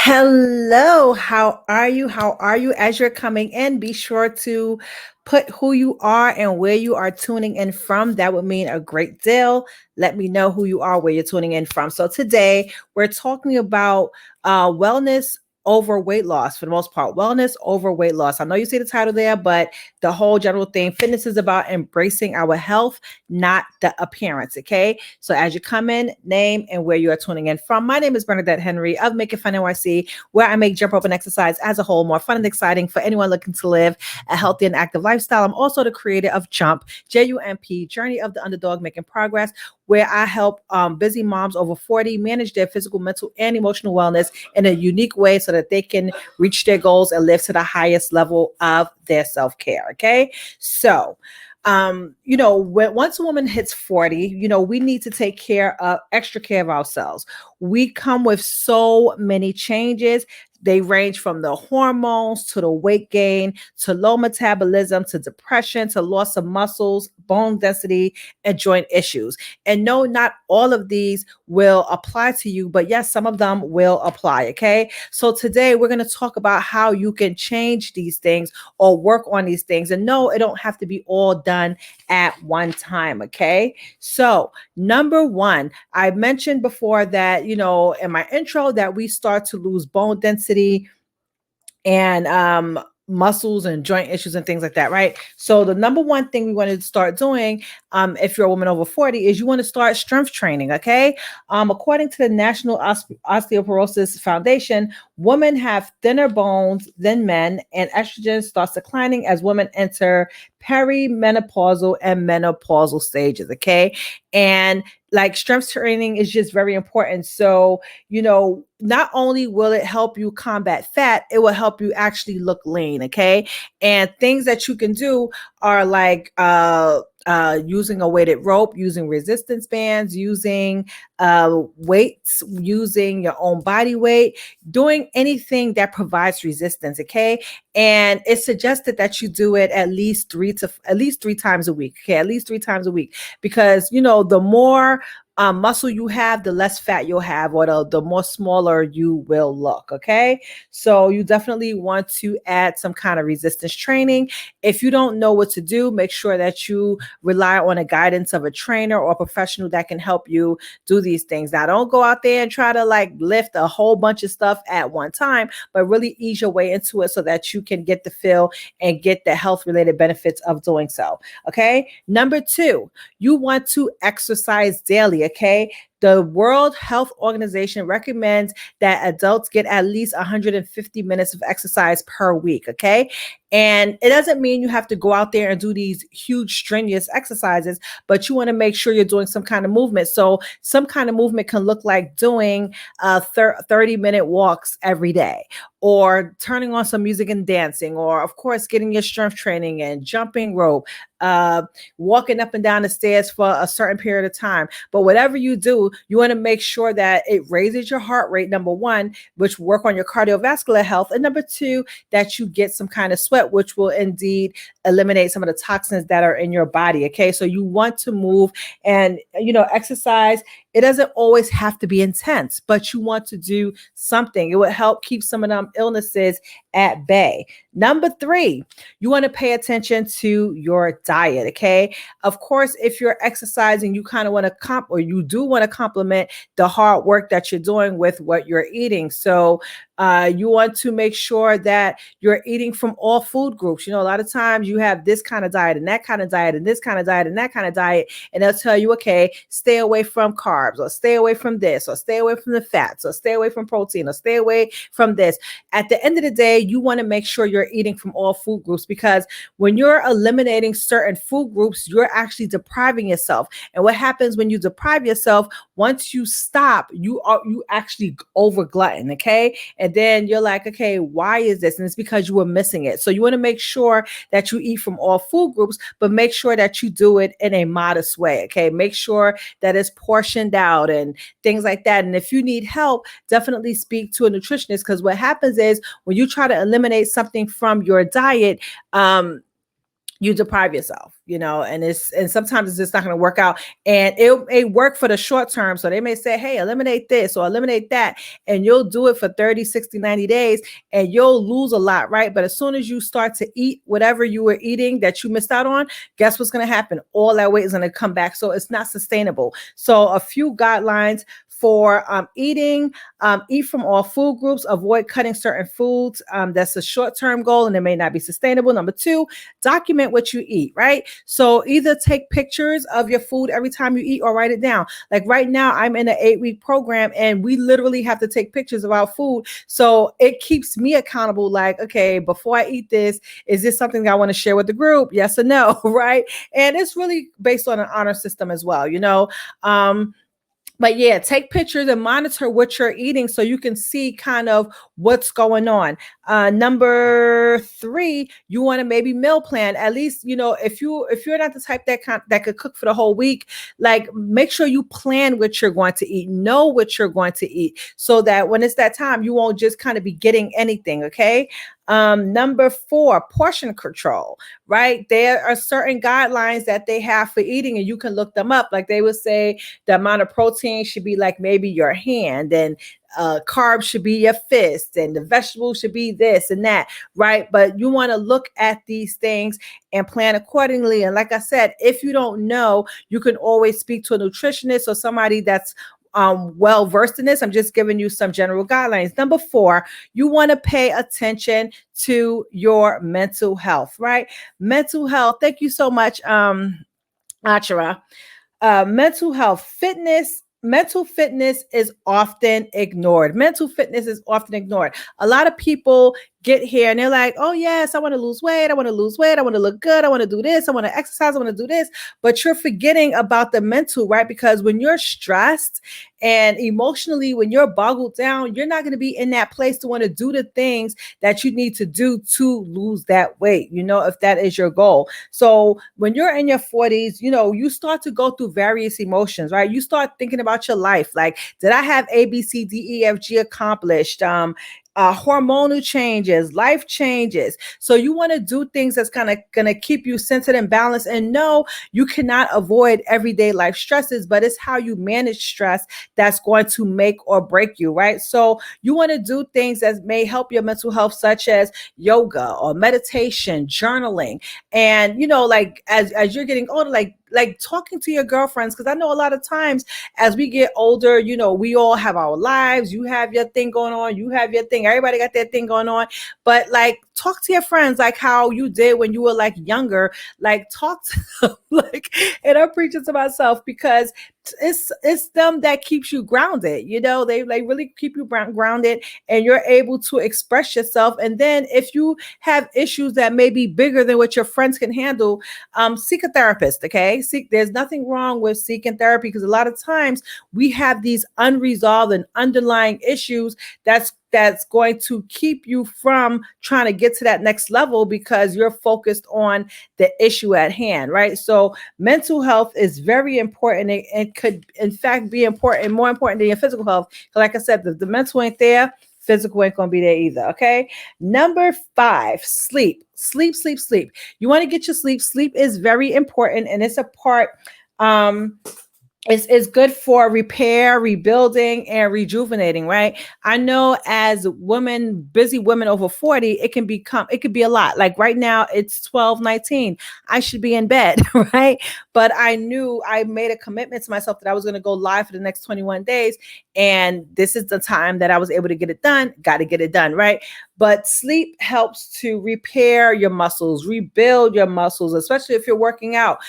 Hello, how are you? How are you? As you're coming in, be sure to put who you are and where you are tuning in from. That would mean a great deal. Let me know who you are, where you're tuning in from. So today we're talking about wellness over weight loss for the most part. Wellness over weight loss. I know you see the title there, but the whole general thing, fitness is about embracing our health, not the appearance. Okay. So as you come in, name and where you are tuning in from. My name is Bernadette Henry of Make It Fun NYC, where I make jump rope and exercise as a whole more fun and exciting for anyone looking to live a healthy and active lifestyle. I'm also the creator of Jump, JUMP, Journey of the Underdog Making Progress, where I help busy moms over 40 manage their physical, mental, and emotional wellness in a unique way so that they can reach their goals and live to the highest level of their self-care. Okay. So, once a woman hits 40, we need to take extra care of ourselves. We come with so many changes. They range from the hormones to the weight gain, to low metabolism, to depression, to loss of muscles, bone density, and joint issues. And no, not all of these will apply to you, but yes, some of them will apply. Okay. So today we're going to talk about how you can change these things or work on these things. And no, it don't have to be all done at one time. Okay. So number one, I mentioned before that, in my intro that we start to lose bone density and muscles and joint issues and things like that, right? So the number one thing we want to start doing, if you're a woman over 40, is you want to start strength training. Okay. According to the National Osteoporosis Foundation, women have thinner bones than men, and estrogen starts declining as women enter perimenopausal and menopausal stages. Okay. And like strength training is just very important. So, not only will it help you combat fat, it will help you actually look lean. Okay. And things that you can do are like, using a weighted rope, using resistance bands, using weights, using your own body weight, doing anything that provides resistance. Okay. And it's suggested that you do it at least three times a week. Okay. At least 3 times a week, because, the more muscle you have, the less fat you'll have, or the more smaller you will look. Okay. So you definitely want to add some kind of resistance training. If you don't know what to do, make sure that you rely on the guidance of a trainer or a professional that can help you do these things. Now, don't go out there and try to like lift a whole bunch of stuff at one time, but really ease your way into it so that you can get the feel and get the health related benefits of doing so. Okay. Number two, you want to exercise daily. Okay. The World Health Organization recommends that adults get at least 150 minutes of exercise per week. Okay. And it doesn't mean you have to go out there and do these huge strenuous exercises, but you want to make sure you're doing some kind of movement. So some kind of movement can look like doing 30-minute walks every day, or turning on some music and dancing, or of course, getting your strength training and jumping rope, walking up and down the stairs for a certain period of time. But whatever you do, you want to make sure that it raises your heart rate, number one, which work on your cardiovascular health. And number two, that you get some kind of sweat, which will indeed eliminate some of the toxins that are in your body. Okay. So you want to move and, exercise. It doesn't always have to be intense, but you want to do something. It will help keep some of them illnesses at bay. Number three, you want to pay attention to your diet. Okay. Of course, if you're exercising, you kind of want to you do want to complement the hard work that you're doing with what you're eating. So you want to make sure that you're eating from all food groups. A lot of times you have this kind of diet and that kind of diet and this kind of diet and that kind of diet. And they'll tell you, okay, stay away from carbs, or stay away from this, or stay away from the fats, or stay away from protein, or stay away from this. At the end of the day, you want to make sure you're eating from all food groups, because when you're eliminating certain food groups, you're actually depriving yourself. And what happens when you deprive yourself, once you stop, you actually over glutton. Okay. And then you're like, okay, why is this? And it's because you were missing it. So you want to make sure that you eat from all food groups, but make sure that you do it in a modest way. Okay. Make sure that it's portioned out and things like that. And if you need help, definitely speak to a nutritionist, because what happens is when you try to eliminate something from your diet, you deprive yourself. and sometimes it's just not going to work out, and it work for the short term. So they may say, hey, eliminate this or eliminate that, and you'll do it for 30, 60, 90 days, and you'll lose a lot, right? But as soon as you start to eat whatever you were eating that you missed out on, guess what's going to happen? All that weight is going to come back. So it's not sustainable. So a few guidelines for eating: eat from all food groups, avoid cutting certain foods. That's a short-term goal and it may not be sustainable. Number two, document what you eat, right? So either take pictures of your food every time you eat or write it down. Like right now, I'm in an 8-week program and we literally have to take pictures of our food. So it keeps me accountable. Like, okay, before I eat this, is this something that I want to share with the group? Yes or no, right? And it's really based on an honor system as well, but yeah, take pictures and monitor what you're eating so you can see kind of what's going on. Number three, you want to maybe meal plan. At least, if you're not the type that could cook for the whole week, like make sure you plan what you're going to eat, know what you're going to eat, so that when it's that time, you won't just kind of be getting anything. Okay. Number four, portion control, right? There are certain guidelines that they have for eating, and you can look them up. Like they would say the amount of protein should be like maybe your hand, and carbs should be your fist, and the vegetables should be this and that, right? But you want to look at these things and plan accordingly. And like I said, if you don't know, you can always speak to a nutritionist or somebody that's well versed in this. I'm just giving you some general guidelines. Number four, you want to pay attention to your mental health, right? Mental health. Thank you so much, Achara. Mental health, fitness. Mental fitness is often ignored. Mental fitness is often ignored. A lot of people get here and they're like, oh yes, I want to lose weight. I want to lose weight. I want to look good. I want to do this. I want to exercise. I want to do this. But you're forgetting about the mental, right? Because when you're stressed and emotionally, when you're boggled down, you're not going to be in that place to want to do the things that you need to do to lose that weight, if that is your goal. So when you're in your 40s, you start to go through various emotions, right? You start thinking about your life. Like, did I have A, B, C, D, E, F, G accomplished? Hormonal changes, life changes. So you want to do things that's kind of going to keep you centered and balanced. And no, you cannot avoid everyday life stresses, but it's how you manage stress that's going to make or break you, right? So you want to do things that may help your mental health, such as yoga or meditation, journaling. And, like as you're getting older, like talking to your girlfriends, because I know a lot of times as we get older, we all have our lives. You have your thing going on. You have your thing. Everybody got their thing going on. But like, talk to your friends like how you did when you were like younger. Like, talk to them. And I'm preaching to myself because it's them that keeps you grounded. They like really keep you grounded, and you're able to express yourself. And then if you have issues that may be bigger than what your friends can handle, seek a therapist. Okay. There's nothing wrong with seeking therapy, because a lot of times we have these unresolved and underlying issues that's going to keep you from trying to get to that next level because you're focused on the issue at hand, right? So mental health is very important. It could, in fact, be important, more important than your physical health. Like I said, the mental ain't there, physical ain't going to be there either, okay? Number five, sleep. Sleep. You want to get your sleep. Sleep is very important, and it's a part... It's good for repair, rebuilding, and rejuvenating, right? I know as busy women over 40, it could be a lot. Like right now it's 12:19. I should be in bed, right? But I knew I made a commitment to myself that I was going to go live for the next 21 days. And this is the time that I was able to get it done. Got to get it done, right? But sleep helps to repair your muscles, rebuild your muscles, especially if you're working out,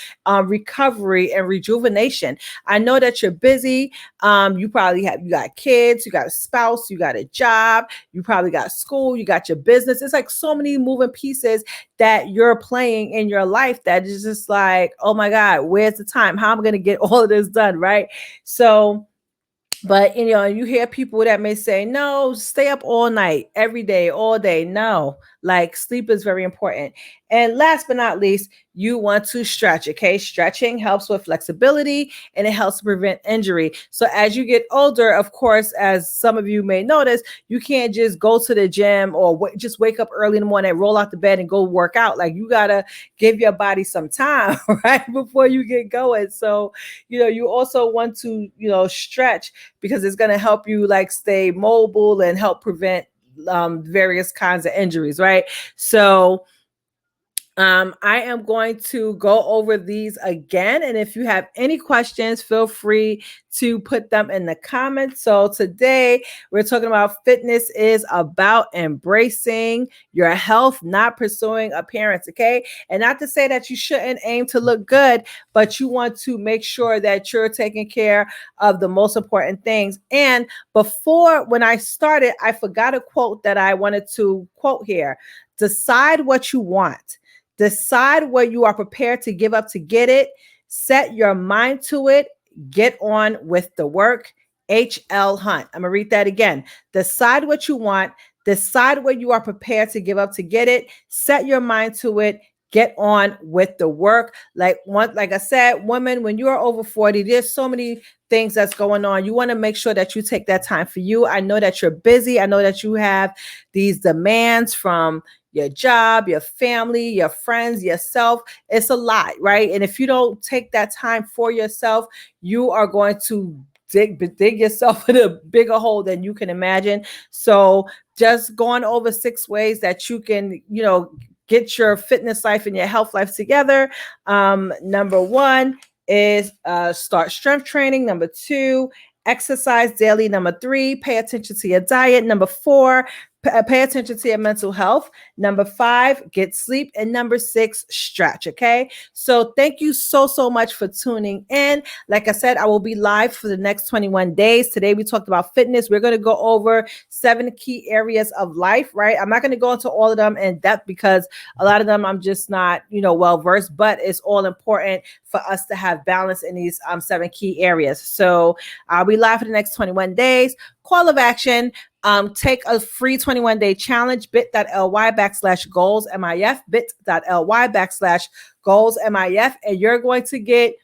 recovery and rejuvenation. I know that you're busy. You got kids, you got a spouse, you got a job, you probably got school, you got your business. It's like so many moving pieces that you're playing in your life that is just like, oh my God, where's the time? How am I going to get all of this done, right? So, but you hear people that may say, no, stay up all night, every day, all day. No, Like sleep is very important. And last but not least, you want to stretch. Okay. Stretching helps with flexibility and it helps to prevent injury. So as you get older, of course, as some of you may notice, you can't just go to the gym or just wake up early in the morning, roll out the bed and go work out. Like you got to give your body some time, right? Before you get going. So, you also want to, stretch because it's going to help you like stay mobile and help prevent various kinds of injuries, right? So, I am going to go over these again. And if you have any questions, feel free to put them in the comments. So today we're talking about fitness is about embracing your health, not pursuing appearance. Okay. And not to say that you shouldn't aim to look good, but you want to make sure that you're taking care of the most important things. And when I started, I forgot a quote that I wanted to quote here. Decide what you want. Decide what you are prepared to give up to get it. Set your mind to it. Get on with the work. H.L. Hunt. I'm going to read that again. Decide what you want. Decide what you are prepared to give up to get it. Set your mind to it. Get on with the work. Like I said, women, when you are over 40, there's so many things that's going on. You want to make sure that you take that time for you. I know that you're busy. I know that you have these demands from your job, your family, your friends, yourself. It's a lot, right? And if you don't take that time for yourself, you are going to dig yourself in a bigger hole than you can imagine. So just going over 6 ways that you can, get your fitness life and your health life together. Number 1 is start strength training. Number 2, exercise daily. Number 3, pay attention to your diet. Number 4, pay attention to your mental health. Number 5, get sleep. And number 6, stretch. Okay. So thank you so much for tuning in. Like I said, I will be live for the next 21 days. Today we talked about fitness. We're going to go over 7 key areas of life, right? I'm not going to go into all of them in depth because a lot of them I'm just not, well versed, but it's all important for us to have balance in these 7 key areas. So I'll be live for the next 21 days. Call of action. Take a free 21-day challenge, bit.ly/goals MIF, bit.ly/goals MIF, and you're going to get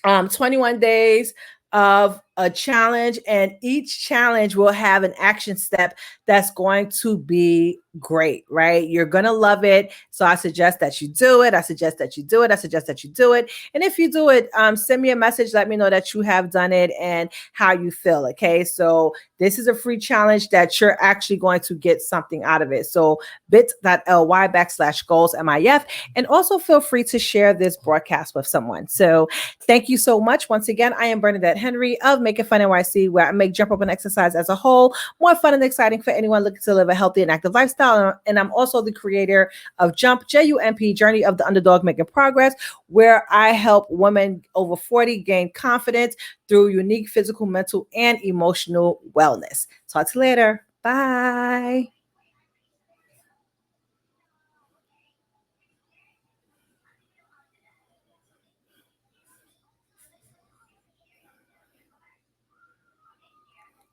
21 days of a challenge, and each challenge will have an action step that's going to be great, right? You're going to love it. So I suggest that you do it. I suggest that you do it. I suggest that you do it. And if you do it, send me a message. Let me know that you have done it and how you feel. Okay. So this is a free challenge that you're actually going to get something out of it. So bit.ly/goals MIF. And also feel free to share this broadcast with someone. So thank you so much. Once again, I am Bernadette Henry of Make It Fun NYC, where I make jump rope and exercise as a whole more fun and exciting for anyone looking to live a healthy and active lifestyle. And I'm also the creator of Jump, JUMP, Journey of the Underdog Making Progress, where I help women over 40 gain confidence through unique physical, mental, and emotional wellness. Talk to you later. Bye.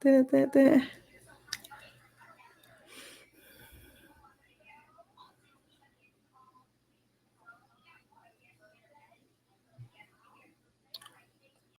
Da, da, da.